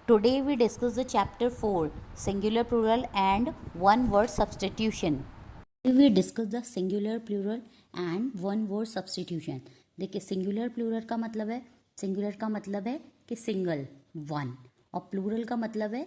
Today we discuss the chapter 4 singular plural and one word substitution. Today we discuss the singular plural and one word substitution. देखिए singular plural का मतलब है कि single one और plural का मतलब है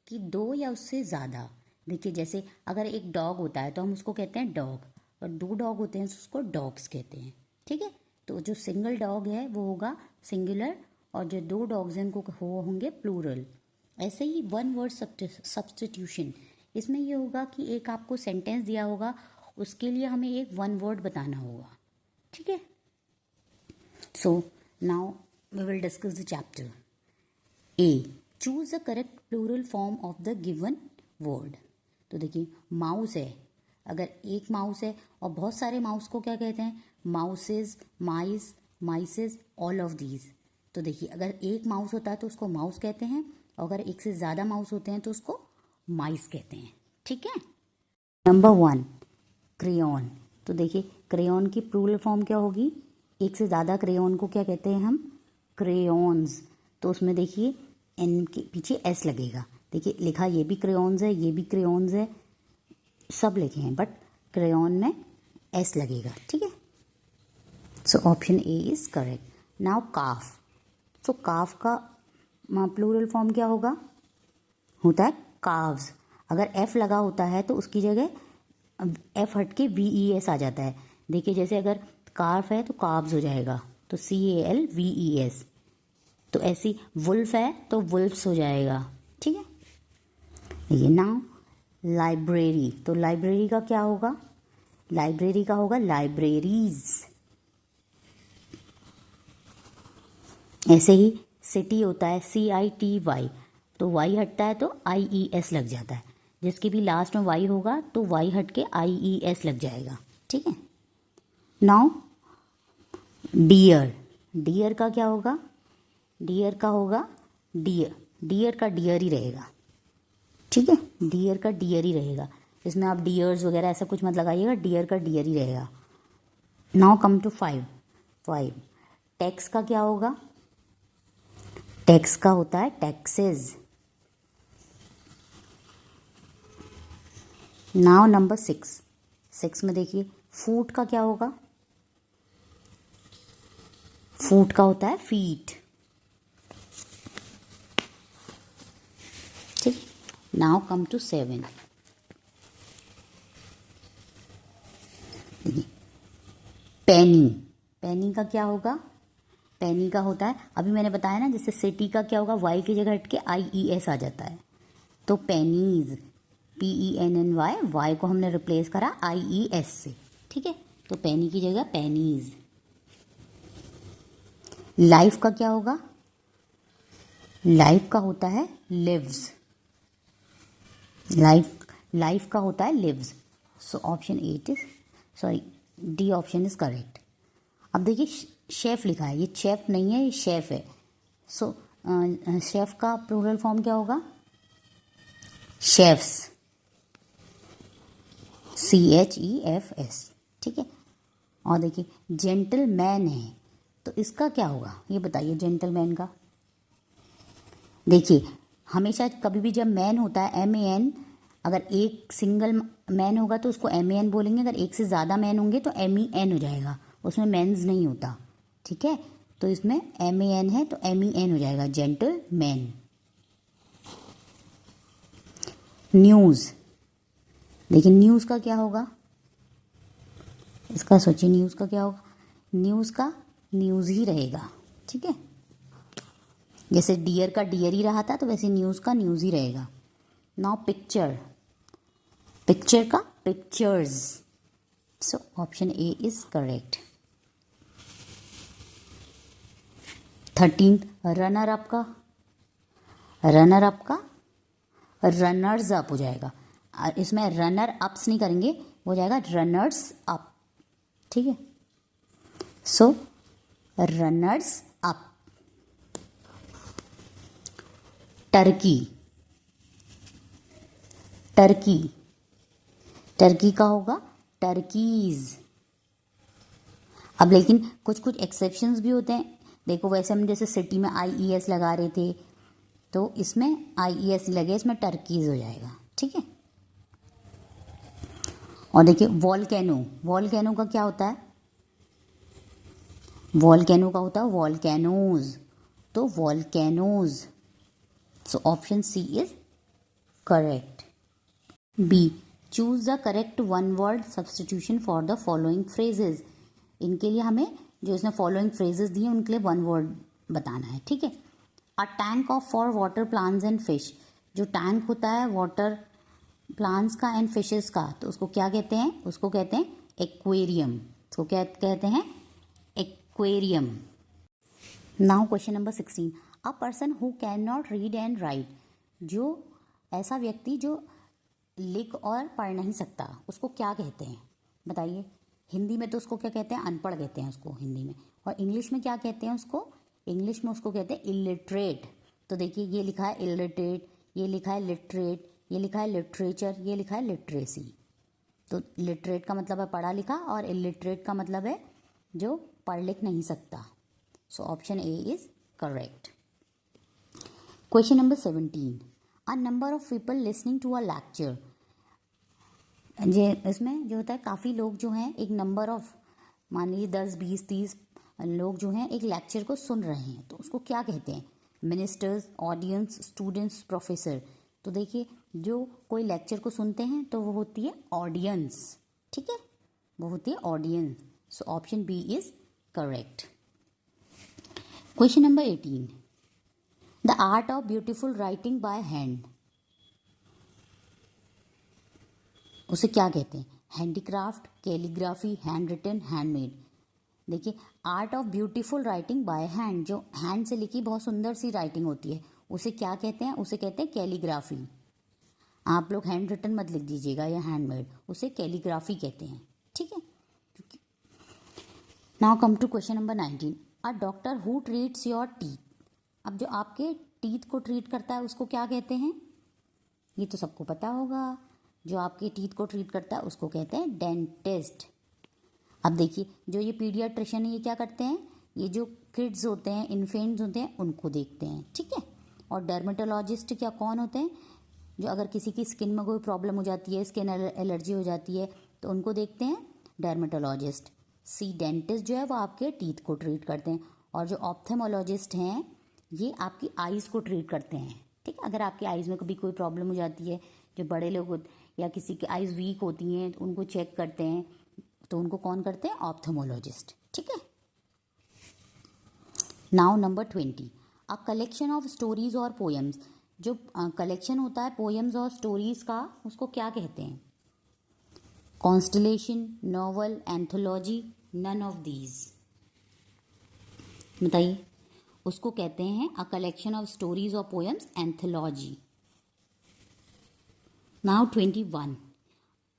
कि दो या उससे ज़्यादा. देखिए जैसे अगर एक डॉग होता है तो हम उसको कहते हैं डॉग और दो डॉग होते हैं तो उसको डॉग्स कहते हैं. ठीक है, तो जो सिंगल डॉग है वो होगा सिंगुलर और जो दो डॉग्स हैं उनको वो होंगे प्लूरल. ऐसे ही वन वर्ड सब्स्टिट्यूशन, इसमें ये होगा कि एक आपको सेंटेंस दिया होगा, उसके लिए हमें एक वन वर्ड बताना होगा. ठीक है, so now we will discuss the chapter. A, choose the correct plural form of the given word. तो देखिए माउस है, अगर एक माउस है और बहुत सारे माउस को क्या कहते हैं? माउसेज, माइस, माइसेज, ऑल ऑफ दीज. तो देखिए अगर एक माउस होता है तो उसको माउस कहते हैं और अगर एक से ज़्यादा माउस होते हैं तो उसको माइस कहते हैं. ठीक है. Number 1, crayon. तो देखिए क्रेयॉन की प्लूरल फॉर्म क्या होगी? एक से ज़्यादा क्रेयॉन को क्या कहते हैं हम? क्रेयॉन्स. तो उसमें देखिए एन के पीछे एस लगेगा. देखिए लिखा ये भी क्रेयॉन्स है, ये भी क्रेयॉन्स है, सब लिखे हैं बट क्रेयॉन में एस लगेगा. ठीक है, so option A is correct. Now calf. तो काफ का प्लूरल फॉर्म क्या होगा? होता है काव्स. अगर एफ लगा होता है तो उसकी जगह एफ हट के वी ई एस आ जाता है. देखिए जैसे अगर कार्फ है तो काव्स हो जाएगा, तो C A L V E S. तो ऐसी वुल्फ है तो वुल्फ्स हो जाएगा. ठीक है, ये नाउ लाइब्रेरी. तो लाइब्रेरी का क्या होगा? लाइब्रेरी का होगा लाइब्रेरीज. ऐसे ही सिटी होता है CITY, तो वाई हटता है तो IES लग जाता है. जिसके भी लास्ट में वाई होगा तो वाई हट के IES लग जाएगा. ठीक है. Now dear. डियर का क्या होगा? डियर का होगा डियर. डियर का डियर ही रहेगा. ठीक है, डियर का डियर ही रहेगा. इसमें आप डियर्स वगैरह ऐसा कुछ मत लगाइएगा, डियर का डियर ही रहेगा. Now come to 5. टैक्स का क्या होगा? टैक्स का होता है टैक्सेस. नाउ नंबर 6 में देखिए फूट का क्या होगा? फूट का होता है फीट. ठीक. Now come to 7. पेनी. पेनी का क्या होगा? पेनी का होता है, अभी मैंने बताया ना, जैसे सिटी का क्या होगा? वाई की जगह हट के IES आ जाता है. तो पेनीज, PENNY, वाई को हमने रिप्लेस करा IES से. ठीक है, तो पेनी की जगह पेनीज. लाइफ का क्या होगा? लाइफ का होता है लिव्स. लाइफ का होता है lives. So option 8 is sorry D option is correct. अब देखिए शेफ लिखा है, ये शेफ नहीं है, ये शेफ है. सो शेफ का प्लूरल फॉर्म क्या होगा? शेफ्स. CHEFS. ठीक है. और देखिए जेंटलमैन है, तो इसका क्या होगा ये बताइए? जेंटलमैन का देखिए हमेशा कभी भी जब मैन होता है MAN, अगर एक सिंगल मैन होगा तो उसको MAN बोलेंगे, अगर एक से ज़्यादा मैन होंगे तो MEN हो जाएगा, उसमें मेंस नहीं होता. ठीक है, तो इसमें MAN है तो MEN हो जाएगा, जेंटलमैन. न्यूज़. देखिए न्यूज़ का क्या होगा? इसका सोचिए न्यूज़ का क्या होगा? न्यूज़ का न्यूज़ ही रहेगा. ठीक है, जैसे डियर का डियर ही रहा था तो वैसे न्यूज़ का न्यूज़ ही रहेगा. Now picture. पिक्चर का pictures. So option A is correct. 13 runner up का रनर्स अप हो जाएगा. इसमें रनर अप्स नहीं करेंगे, हो जाएगा रनर्स अप. ठीक है, सो रनर्स अप. टर्की. टर्की का होगा टर्कीज. अब लेकिन कुछ एक्सेप्शंस भी होते हैं. देखो वैसे हम जैसे सिटी में IES लगा रहे थे, तो इसमें IES लगे, इसमें टर्कीज हो जाएगा, ठीक है। और देखिए वॉल्केनो, वॉल्केनो का क्या होता है, वॉल्केनो का होता है वॉल्केनोज, तो volcanoes, so option C is correct. B, choose the correct one word substitution for the following phrases. इनके लिए हमें जो इसने फॉलोइंग फ्रेजेस दिए उनके लिए वन वर्ड बताना है, ठीक है। A tank of for water plants and fish, जो टैंक होता है वाटर प्लांट्स का एंड फिशेस का, तो उसको क्या कहते हैं, उसको कहते हैं एक्वेरियम, उसको क्या कहते हैं, aquarium. Now question number 16, a person who can not read and right, जो ऐसा व्यक्ति जो लिख और पढ़ नहीं सकता, उसको क्या कहते हैं बताइए। हिंदी में तो उसको क्या कहते हैं, अनपढ़ कहते हैं उसको हिंदी में, और इंग्लिश में क्या कहते हैं उसको, इंग्लिश में उसको कहते हैं इलिटरेट। तो देखिए ये लिखा है इलिटरेट, ये लिखा है लिटरेट, ये लिखा है लिटरेचर, ये लिखा है लिटरेसी। तो लिटरेट का मतलब है पढ़ा लिखा और इलिटरेट का मतलब है जो पढ़ लिख नहीं सकता। So option A is correct. Question number 17, a number of people listening to a lecture, ये इसमें जो होता है काफ़ी लोग जो हैं, एक नंबर ऑफ मान लीजिए 10 20 30 लोग जो हैं एक लेक्चर को सुन रहे हैं, तो उसको क्या कहते हैं, मिनिस्टर्स, ऑडियंस, स्टूडेंट्स, प्रोफेसर। तो देखिए जो कोई लेक्चर को सुनते हैं तो वो होती है ऑडियंस, ठीक है, वो होती है audience. So option B is correct. Question number 18, the art of beautiful writing by hand, उसे क्या कहते हैं, handicraft, calligraphy, hand written, handmade. देखिए art of beautiful writing by hand, जो हैंड से लिखी बहुत सुंदर सी राइटिंग होती है, उसे क्या कहते हैं, उसे कहते हैं कैलीग्राफी। आप लोग हैंड रिटन मत लिख दीजिएगा या हैंडमेड, उसे कैलीग्राफी कहते हैं, ठीक है। Now come to question number 19, a doctor who treats your teeth, अब जो आपके टीथ को ट्रीट करता है उसको क्या कहते हैं, ये तो सबको पता होगा, जो आपके टीथ को ट्रीट करता है उसको कहते हैं डेंटिस्ट। अब देखिए जो ये पीडियाट्रिशियन है ये क्या करते हैं, ये जो किड्स होते हैं, इन्फेंट्स होते हैं, उनको देखते हैं, ठीक है। और डर्मेटोलॉजिस्ट क्या कौन होते हैं, जो अगर किसी की स्किन में कोई प्रॉब्लम हो जाती है, स्किन एलर्जी हो जाती है, तो उनको देखते हैं डर्मेटोलॉजिस्ट। सी, डेंटिस्ट जो है वो आपके टीथ को ट्रीट करते हैं, और जो ऑप्थेमोलॉजिस्ट हैं ये आपकी आइज़ को ट्रीट करते हैं, ठीक है। अगर आपकी आइज़ में कभी कोई प्रॉब्लम हो जाती है, जो बड़े लोग या किसी की आइज़ वीक होती हैं तो उनको चेक करते हैं, तो उनको कौन करते हैं, ऑप्थेमोलॉजिस्ट, ठीक है। Now number 20, a collection of stories और पोएम्स, जो कलेक्शन होता है पोएम्स और स्टोरीज का उसको क्या कहते हैं, constellation, novel, anthology, none of these, बताइए। उसको कहते हैं अ कलेक्शन ऑफ स्टोरीज और poems, anthology. Now 21,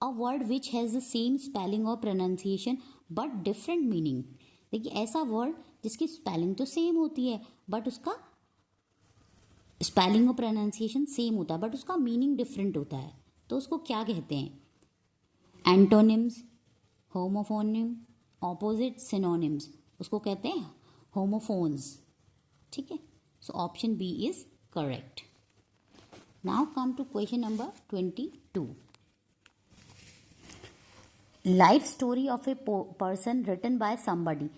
a word which has the same spelling और प्रोनाउंसिएशन बट डिफरेंट मीनिंग। देखिए ऐसा वर्ड जिसकी स्पेलिंग तो सेम होती है बट उसका स्पेलिंग और प्रोनाउंसिएशन सेम होता है बट उसका मीनिंग डिफरेंट होता है, तो उसको क्या कहते हैं, एंटोनिम्स, होमोफोनिम, ऑपोजिट, सिनोनिम्स, उसको कहते हैं होमोफोन्स, ठीक है। So option B is correct. Now come to question number 22, life story of a person written by somebody,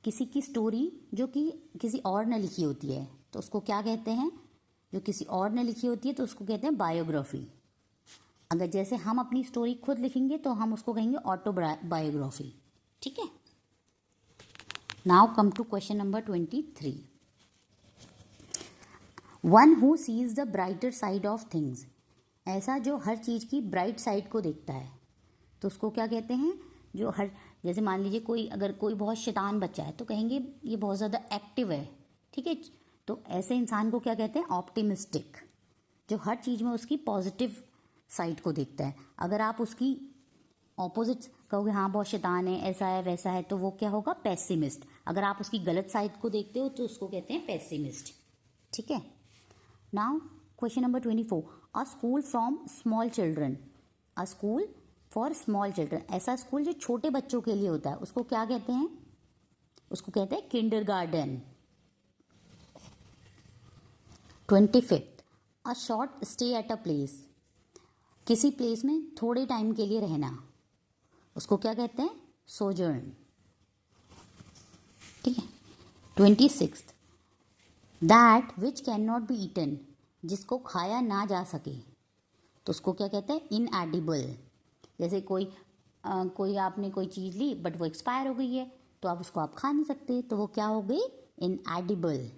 किसी की स्टोरी जो कि किसी और ने लिखी होती है तो उसको क्या कहते हैं, जो किसी और ने लिखी होती है तो उसको कहते हैं बायोग्राफी। अगर जैसे हम अपनी स्टोरी खुद लिखेंगे तो हम उसको कहेंगे ऑटोबायोग्राफी, ठीक है। Now come to question number 23, one who sees the brighter side of things, ऐसा जो हर चीज़ की ब्राइट साइड को देखता है, तो उसको क्या कहते हैं, जो हर, जैसे मान लीजिए कोई अगर कोई बहुत शैतान बच्चा है तो कहेंगे ये बहुत ज़्यादा एक्टिव है, ठीक है। तो ऐसे इंसान को क्या कहते हैं, ऑप्टिमिस्टिक, जो हर चीज़ में उसकी पॉजिटिव साइड को देखता है। अगर आप उसकी ऑपोजिट कहोगे हाँ बहुत शैतान है, ऐसा है वैसा है, तो वो क्या होगा, पेसिमिस्ट। अगर आप उसकी गलत साइड को देखते हो तो उसको कहते हैं पेसिमिस्ट, ठीक है। Now question number 24, a school from small children, a school for small children, ऐसा स्कूल जो छोटे बच्चों के लिए होता है उसको क्या कहते हैं, उसको कहते हैं kindergarten. 25th, a short stay at a place, किसी प्लेस में थोड़े टाइम के लिए रहना, उसको क्या कहते हैं? सोजर्न। ठीक है। 26th, that which can not be eaten, जिसको खाया ना जा सके, तो उसको क्या कहते हैं? इनएडिबल। जैसे कोई आपने कोई चीज़ ली बट वो एक्सपायर हो गई है, तो आप उसको खा नहीं सकते, तो वो क्या हो गई? Inedible.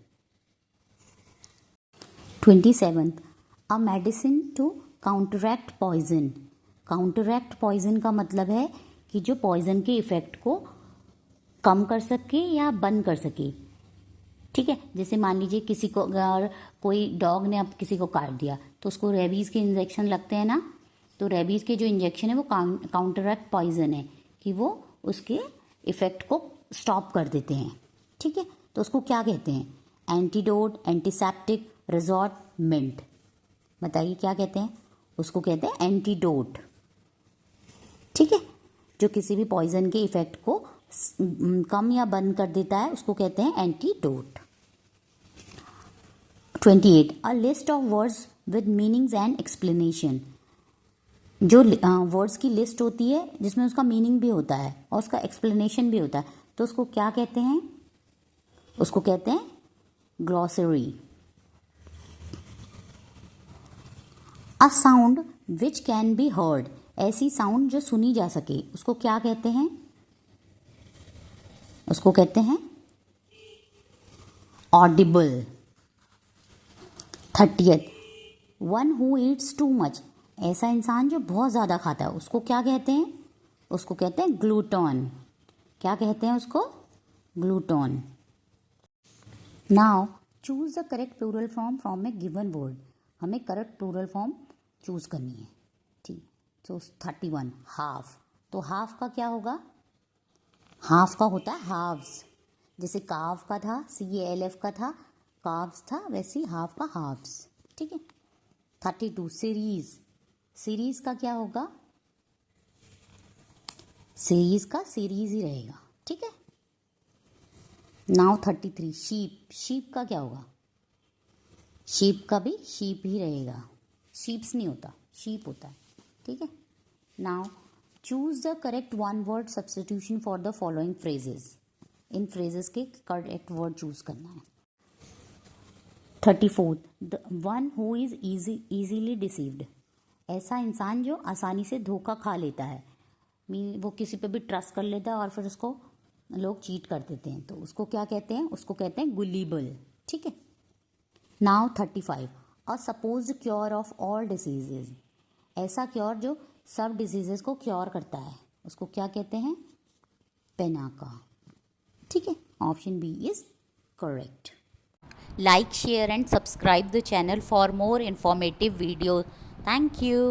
27th, a medicine to counteract poison. Counteract poison का मतलब है कि जो पॉइजन के इफेक्ट को कम कर सके या बंद कर सके। ठीक है। जैसे मान लीजिए किसी को अगर कोई डॉग ने अब किसी को काट दिया तो उसको रेबीज़ के इंजेक्शन लगते हैं ना, तो रेबीज़ के जो इंजेक्शन है वो काउंटरैक्ट पॉइजन है कि वो उसके इफेक्ट को स्टॉप कर देते हैं। ठीक है। तो उसको क्या कहते हैं? एंटीडोट, एंटीसेप्टिक, रिजॉर्टमेंट। बताइए क्या कहते हैं? उसको कहते हैं एंटीडोट। ठीक है। जो किसी भी पॉइजन के इफेक्ट को कम या बंद कर देता है उसको कहते हैं antidote. 28, a list of words with meanings and explanation. जो वर्ड्स की लिस्ट होती है जिसमें उसका मीनिंग भी होता है और उसका एक्सप्लेनेशन भी होता है, तो उसको क्या कहते हैं? उसको कहते हैं glossary. A sound which can be heard, ऐसी साउंड जो सुनी जा सके, उसको क्या कहते हैं? उसको कहते हैं Audible. 30th, one who Yeats too much, ऐसा इंसान जो बहुत ज़्यादा खाता है, उसको क्या कहते हैं? उसको कहते हैं ग्लूटन। क्या कहते हैं उसको? Glutton. Now choose the correct plural form from a given word. हमें करेक्ट प्लूरल फॉर्म चूज करनी है। ठीक। तो 31, हाफ। तो हाफ का क्या होगा? हाफ का होता है हाफ्स। जैसे काव का था, CALF का था, काव्स था, वैसे हाफ का हाफ्स। ठीक है। 32, सीरीज। सीरीज का क्या होगा? सीरीज का सीरीज ही रहेगा। ठीक है। Now 33, sheep. शीप का क्या होगा? शीप का भी शीप ही रहेगा, शीप्स नहीं होता, शीप होता है। ठीक है। Now choose the correct one word substitution for the following phrases. In phrases के करेक्ट वर्ड चूज करना है। 34, the one who is easily deceived, ऐसा इंसान जो आसानी से धोखा खा लेता है। वो किसी पे भी ट्रस्ट कर लेता है और फिर उसको लोग चीट कर देते हैं, तो उसको क्या कहते हैं? उसको कहते हैं गुलिबल। ठीक है। Now 35, a suppose cure of all diseases, ऐसा क्योर जो सब डिजीजेज को क्योर करता है, उसको क्या कहते हैं? पेनाका। ठीक है। Option B is correct. Like, share and subscribe the channel for more informative videos. Thank you.